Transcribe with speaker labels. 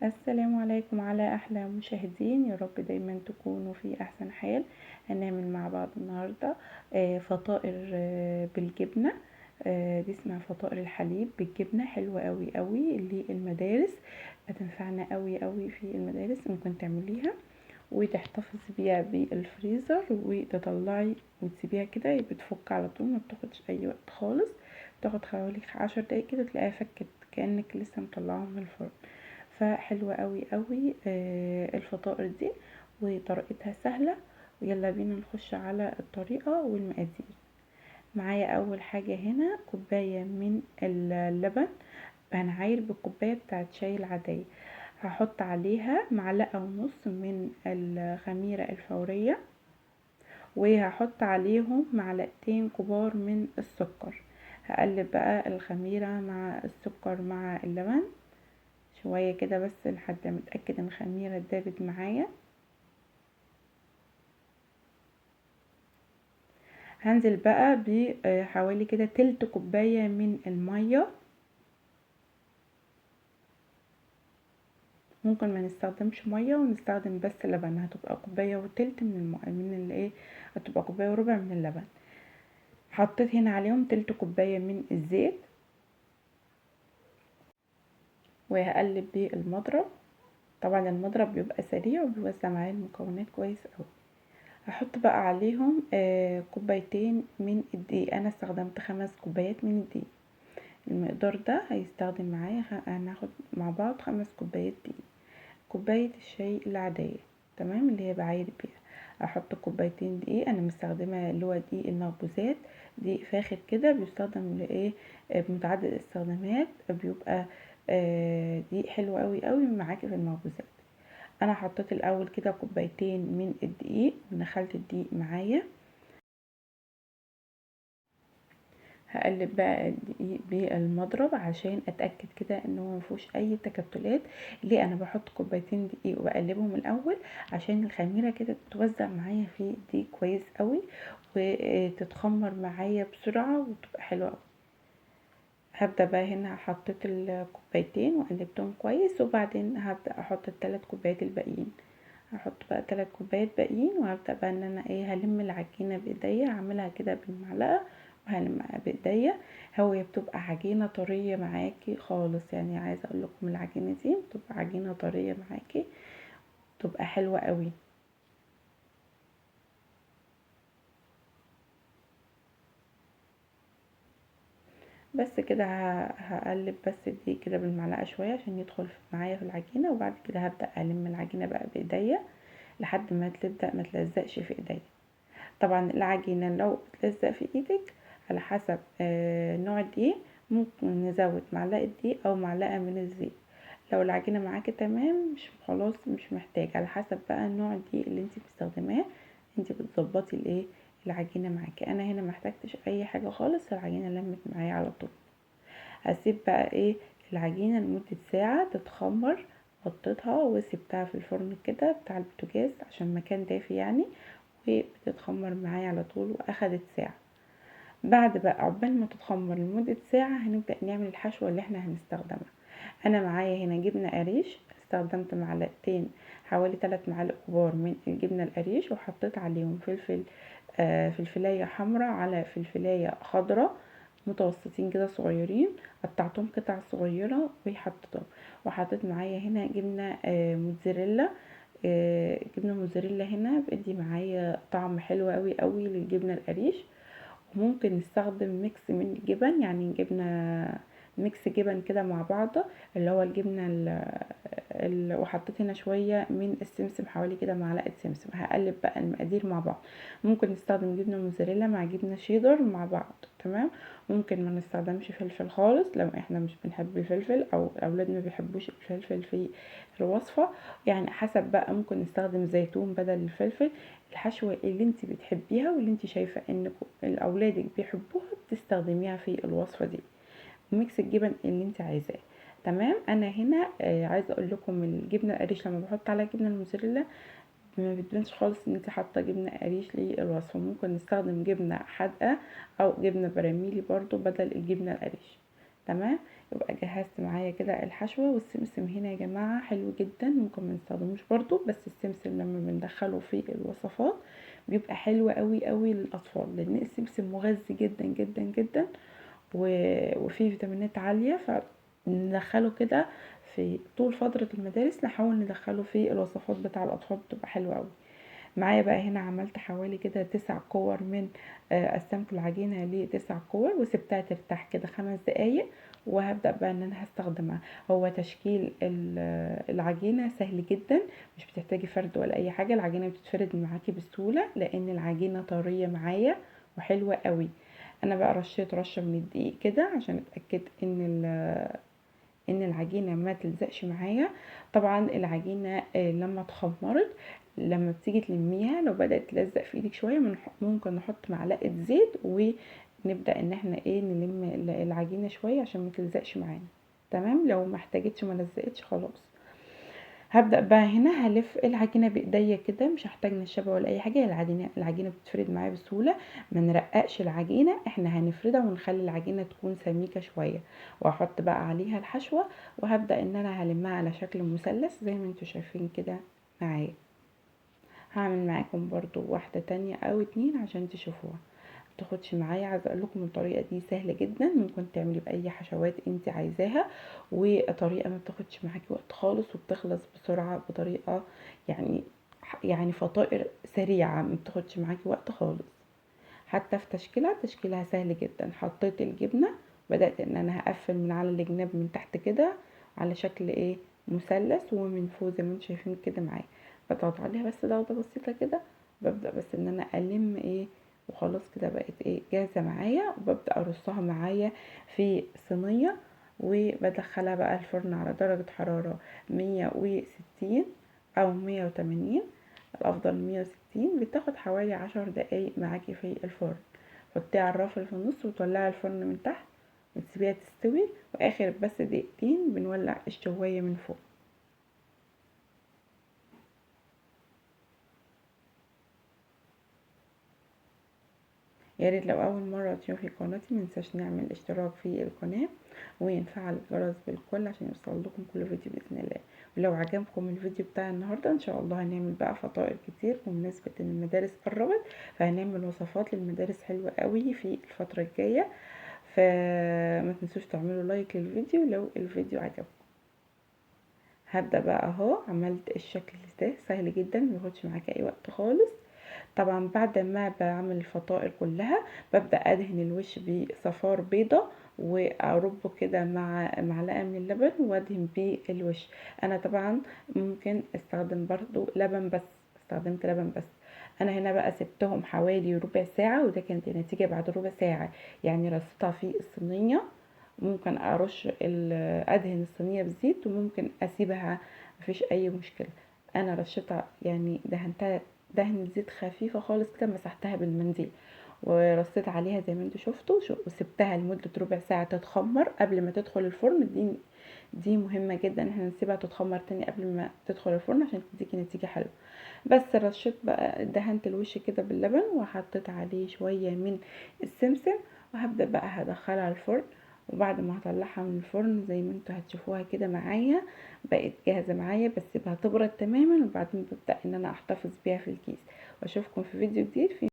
Speaker 1: السلام عليكم على احلى مشاهدين، يا رب دايما تكونوا في احسن حال. هنعمل مع بعض النهارده فطائر بالجبنه. دي اسمها فطائر الحليب بالجبنه، حلوه قوي قوي للمدارس. هتنفعنا قوي قوي في المدارس، ممكن تعمليها وتحتفظ بيها بالفريزر وتطلعي وتسيبيها كده بتفك على طول، ما بتاخدش اي وقت خالص. بتاخد حوالي 10 دقايق كده تلاقيها فكت كأنك لسه مطلعاها من الفرن. فحلوة قوي قوي الفطائر دي، وطريقتها سهلة. ويلا بينا نخش على الطريقة والمقادير. معايا اول حاجة هنا كوباية من اللبن، هنعاير بالكوباية بتاعت شاي العادية. هحط عليها معلقة ونص من الخميرة الفورية، وهحط عليهم معلقتين كبار من السكر. هقلب بقى الخميرة مع السكر مع اللبن شوية كده بس لحد ما اتأكد ان الخميرة اتدابت معايا. هنزل بقى بحوالي كده تلت كوباية من المية. ممكن ما نستخدمش مية ونستخدم بس لبن، هتبقى كوباية وتلت من الايه، هتبقى كوباية وربع من اللبن. حطيت هنا عليهم تلت كوباية من الزيت، وهقلب بالمضرب. طبعا المضرب بيبقى سريع وبيوزع معايا المكونات كويس اوي. هحط بقى عليهم كوبايتين من الدقيق. انا استخدمت 5 كوبايات من الدقيق. المقدار ده هيستخدم معايا، هناخد مع بعض 5 كوبايات دقيق. كوباية الشاي العادية تمام اللي هي بعاير بيها. احط كوبايتين دقيق، انا مستخدمة اللي هو دقيق المخبوزات، دقيق فاخر كده بيستخدم لايه بمتعدد الاستخدامات، بيبقى دقيق حلو قوي قوي معاكي في المخبوزات. انا حطيت الاول كده كوبايتين من الدقيق ونخلت الدقيق معايا. هقلب بقى الدقيق بالمضرب عشان اتاكد كده ان هو مفيهوش اي تكتلات. ليه انا بحط كوبايتين دقيق وبقلبهم الاول؟ عشان الخميره كده تتوزع معايا في الدقيق كويس قوي وتتخمر معايا بسرعه وتبقى حلوه قوي. هبدا بقى هنا حطيت الكوبايتين وقلبتهم كويس، وبعدين هبدا احط الثلاث كوبايات الباقيين. هحط بقى 3 كوبايات باقيين، وهبدأ بقى ان انا هلم العجينة بايديا، هعملها كده بالمعلقة وهلمها بايديا. هو بتبقى عجينة طرية معاكي خالص، يعني عايزة اقول لكم العجينة دي بتبقى عجينة طرية معاكي، بتبقى حلوة قوي. بس كده هقلب بس دي كده بالمعلقة شوية عشان يدخل معايا في العجينة، وبعد كده هبدأ الم العجينة بقى بايديا لحد ما تبدأ ما تلزقش في ايديا. طبعا العجينة لو بتلزق في ايدك على حسب نوع الدقيق، ممكن نزود معلقة دقيق او معلقة من الزيت. لو العجينة معاكي تمام مش خلاص مش محتاج، على حسب بقى نوع الدقيق اللي انت بتستخدماه انت بتظبطي العجينة معاكي. انا هنا محتاجتش اي حاجة خالص، العجينة لمت معايا على طول. هسيب بقى العجينة لمدة ساعة تتخمر. غطيتها وسبتها في الفرن كده بتاع البوتاجاز عشان مكان دافي يعني، وبتتخمر معايا على طول واخدت ساعة. بعد بقى عقبال ما تتخمر لمدة ساعة هنبدأ نعمل الحشوة اللي احنا هنستخدمها. انا معايا هنا جبنة قريش، استخدمت معلقتين حوالي 3 معالق كبار من الجبنة القريش، وحطيت عليهم فلفل فلفلاية حمراء على فلفلاية خضراء متوسطين كده صغيرين، قطعتهم قطع صغيرة وحطيتهم. وحطيت معايا هنا جبنة موتزاريلا. جبنة موتزاريلا هنا بتدي معايا طعم حلو قوي قوي للجبنة القريش. وممكن نستخدم ميكس من الجبن، يعني جبنة ميكس جبن كده مع بعض، اللي هو الجبنة وحطيت هنا شوية من السمسم حوالي كده معلقة سمسم. هقلب بقى المقادير مع بعض. ممكن نستخدم جبنة موزاريلا مع جبنة شيدر مع بعض تمام. ممكن ما نستخدمش فلفل خالص لو احنا مش بنحب الفلفل او الاولاد ما بيحبوش الفلفل في الوصفة، يعني حسب بقى. ممكن نستخدم زيتون بدل الفلفل. الحشوة اللي انت بتحبيها واللي انت شايفة ان اولادك بيحبوها بتستخدميها في الوصفة دي. ميكس الجبن اللي انت عايزاه تمام. انا هنا عايزه اقول لكم الجبنه القريش لما بحط عليها جبنه الموزاريلا ما بتبانش خالص ان انت حاطه جبنه قريش للوصفه. ممكن نستخدم جبنه حادقه او جبنه براميلي برضو بدل الجبنه القريش تمام. يبقى جهزت معايا كده الحشوة. والسمسم هنا يا جماعة حلو جدا، ممكن ما نستخدموش برضو، بس السمسم لما بندخله في الوصفات بيبقى حلو قوي قوي للاطفال، لان السمسم مغذي جدا جدا جدا وفيه فيتامينات عالية. فندخله كده في طول فترة المدارس، نحاول ندخله في الوصفات بتاع الاطفال، بتبقى حلوة قوي معايا. بقى هنا عملت حوالي كده 9 كور من قسمت العجينة ل9 كور وسبتها ترتاح كده 5 دقايق، وهبدأ بقى ان انا هستخدمها. هو تشكيل العجينة سهل جدا، مش بتحتاجي فرد ولا اي حاجة، العجينة بتتفرد معاكي بسهولة لان العجينة طرية معايا وحلوة قوي. انا بقى رشيت رشة من الدقيق كده عشان اتأكد ان العجينه ما تلزقش معايا. طبعا العجينه لما اتخمرت، لما بتيجي تلميها لو بدات تلزق في ايدك شويه ممكن نحط معلقه زيت ونبدا ان احنا نلم العجينه شويه عشان ما تلزقش معانا. تمام، لو ما احتاجتش ما لزقتش خلاص. هبدأ بقى هنا هلف العجينة بايديا كده، مش هحتاج نشابة ولا اي حاجة، العجينة بتتفرد معايا بسهولة. ما نرققش العجينة، احنا هنفردها ونخلي العجينة تكون سميكة شوية، واحط بقى عليها الحشوة، وهبدأ ان انا هلمها على شكل مثلث زي ما انتوا شايفين كده معايا. هعمل معاكم برضو واحدة تانية او 2 عشان تشوفوها تاخدش معايا. عايزه اقول لكم الطريقه دي سهله جدا، ممكن تعملي باي حشوات انت عايزاها، وطريقه ما بتاخدش معاكي وقت خالص وبتخلص بسرعه بطريقه يعني فطائر سريعه ما بتاخدش معاكي وقت خالص. حتى في تشكيلها سهل جدا. حطيت الجبنه، بدات ان انا هقفل من على الجناب من تحت كده على شكل مثلث، ومن فوق زي ما انتم شايفين كده معايا. بضغط عليها بس ضغطه بسيطه كده، ببدا بس ان انا الم وخلاص كده بقت جاهزة معايا. وببدأ ارصها معايا في صينية، وبدخلها بقى الفرن على درجة حرارة 160 او 180، الافضل 160. بتاخد حوالي 10 دقايق معاكي في الفرن. حطيها على الرف في النص وتولعي الفرن من تحت وتسيبيها تستوي، واخر بس دقيقتين بنولع الشواية من فوق. يا ريت لو اول مره تشوفي قناتي منساش نعمل اشتراك في القناه ونفعل الجرس بالكل عشان يوصل لكم كل فيديو باذن الله. ولو عجبكم الفيديو بتاع النهارده ان شاء الله هنعمل بقى فطائر كتير بمناسبه ان المدارس قربت، فهنعمل وصفات للمدارس حلوه قوي في الفتره الجايه. فما تنسوش تعملوا لايك للفيديو لو الفيديو عجبكم. هبدا بقى اهو، عملت الشكل ده سهل جدا مبياخدش معاكي اي وقت خالص. طبعا بعد ما بعمل الفطائر كلها ببدأ ادهن الوش بصفار بيضة واربه كده مع معلقة من اللبن وادهن بيه الوش. انا طبعا ممكن استخدم برضو لبن بس، استخدمت لبن بس. انا هنا بقى سبتهم حوالي ربع ساعة، وده كانت النتيجة بعد ربع ساعة. يعني رصيتها في الصينية، ممكن ادهن الصينية بزيت وممكن اسيبها مفيش اي مشكلة. انا رشيتها يعني دهنتها دهن زيت خفيفة خالص كده، مسحتها بالمنديل ورصيت عليها زي ما انتوا شفتوا وسبتها لمدة ربع ساعة تتخمر قبل ما تدخل الفرن. دي مهمة جدا، احنا نسيبها تتخمر تاني قبل ما تدخل الفرن عشان تديكي نتيجة حلوة. بس رشيت بقى دهنت الوش كده باللبن وحطيت عليه شوية من السمسم، وهبدأ بقى هدخلها الفرن. وبعد ما هطلعها من الفرن زي ما انتوا هتشوفوها كده معايا بقت جاهزة معايا، بس سيبها تبرد تماما وبعدين ببدأ ان انا احتفظ بيها في الكيس. واشوفكم في فيديو جديد.